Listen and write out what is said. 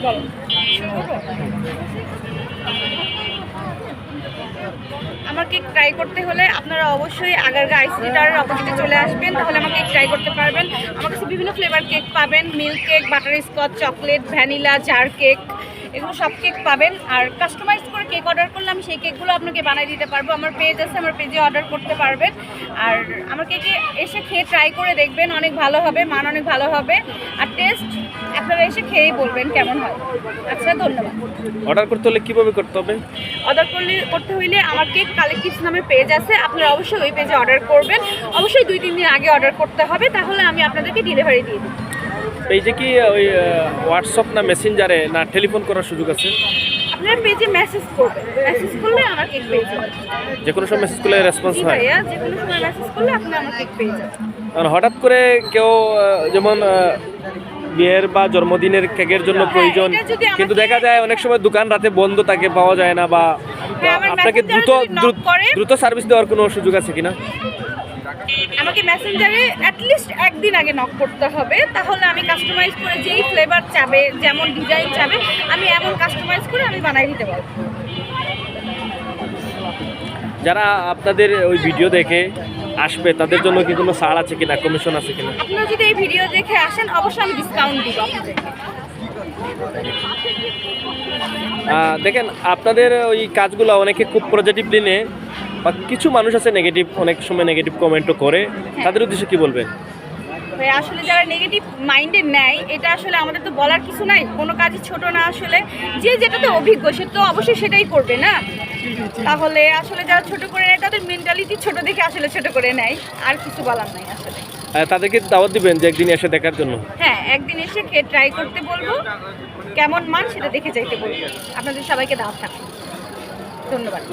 বলো, শুরু করবো? আমার কেক ট্রাই করতে হলে আপনারা অবশ্যই আগারগা আইসিটারের অপোজিটে চলে আসবেন, তাহলে আমার কেক ট্রাই করতে পারবেন। আমার কাছে বিভিন্ন ফ্লেভার কেক পাবেন, milk cake, butterscotch, chocolate, vanilla, jar cake, এগুলো সব কেক পাবেন। আর কাস্টমাইজ করে কেক অর্ডার করলে আমি সেই কেকগুলো আপনাকে বানিয়ে দিতে পারবো। আমার পেজ আছে, আমার পেজে অর্ডার করতে পারবেন। আর আমার কেকে এসে খেয়ে ট্রাই করে দেখবেন, অনেক ভালো হবে, মান অনেক ভালো হবে। আর টেস্ট আপনারা এসে খেয়েই বলবেন কেমন হয়। আচ্ছা, ধন্যবাদ। অর্ডার করতে হলে কীভাবে করতে হবে? অর্ডার করতে হইলে আমার কেক কালেক্টিভস নামে পেজ আছে, আপনারা অবশ্যই ওই পেজে অর্ডার করবেন। অবশ্যই 2-3 দিন আগে অর্ডার করতে হবে, তাহলে আমি আপনাদেরকে ডেলিভারি দিয়ে দিই। পেজে কি ওই হোয়াটসঅ্যাপ না মেসেঞ্জারে না টেলিফোন করার সুযোগ আছে? আপনারা পেজে মেসেজ করবেন, মেসেজ করলে আমার কেক পেয়ে যাবেন। যে কোনো সময় মেসেজ করলে রেসপন্স হয়? ভাইয়া, যে কোনো সময় মেসেজ করলে আপনি আমার কেক পেয়ে যাবেন। আর হঠাৎ করে কেউ যেমন বিয়ের বা জন্মদিনের কেকের জন্য প্রয়োজন, এটা যদি আমাকে- কিন্তু দেখা যায় অনেক সময় দোকান রাতে বন্ধ থাকে, পাওয়া যায় না, বা আমার আপনাকে messenger যদি knock করে- দ্রুত সার্ভিস দেওয়ার কোনো সুযোগ আছে কিনা? আমাকে মেসেঞ্জারে অ্যাটলিস্ট একদিন আগে নক করতে হবে, তাহলে আমি কাস্টমাইজ করে যেই ফ্লেভার চাবে, যেমন ডিজাইন চাবে, আমি এমন কাস্টমাইজ করে আমি বানাই দিতে পারবো। যারা আপনাদের ওই ভিডিও দেখে আসবে তাদের জন্য কি কোনো ছাড় আছে কিনা, কমিশন আছে কিনা? আপনারা যদি এই ভিডিও দেখে আসেন, অবশ্যই আমি ডিসকাউন্ট দিব আপনাদেরকে। দেখেন, আপনাদের ওই কাজগুলো অনেকে খুব পজিটিভলি নেয়, বা কিছু মানুষ আছে নেগেটিভ, অনেক সময় নেগেটিভ কমেন্টও করে, তাদের উদ্দেশ্যে কি বলবেন? ভাই, আসলে যারা নেগেটিভ মাইন্ডে নেয়, এটা আসলে আমাদের তো বলার কিছু নাই, কোনো কাজই ছোট না। আসলে যে যেটাতে অভিজ্ঞ সে তো অবশ্যই সেটাই করবে না। তাহলে আসলে যারা ছোট করে নেয় তাদের মেন্টালিটি ছোট দেখে আসলে ছোট করে নেয়, আর কিছু বলার নাই আসলে। তাদেরকে দাওয়াত দিবেন যে একদিন এসে দেখার জন্য? হ্যাঁ, একদিন এসে খেয়ে ট্রাই করতে বলবো, কেমন মান সেটা দেখে যাইতে বলবো। আপনাদের সবাইকে দাওয়াত থাকবে। ধন্যবাদ।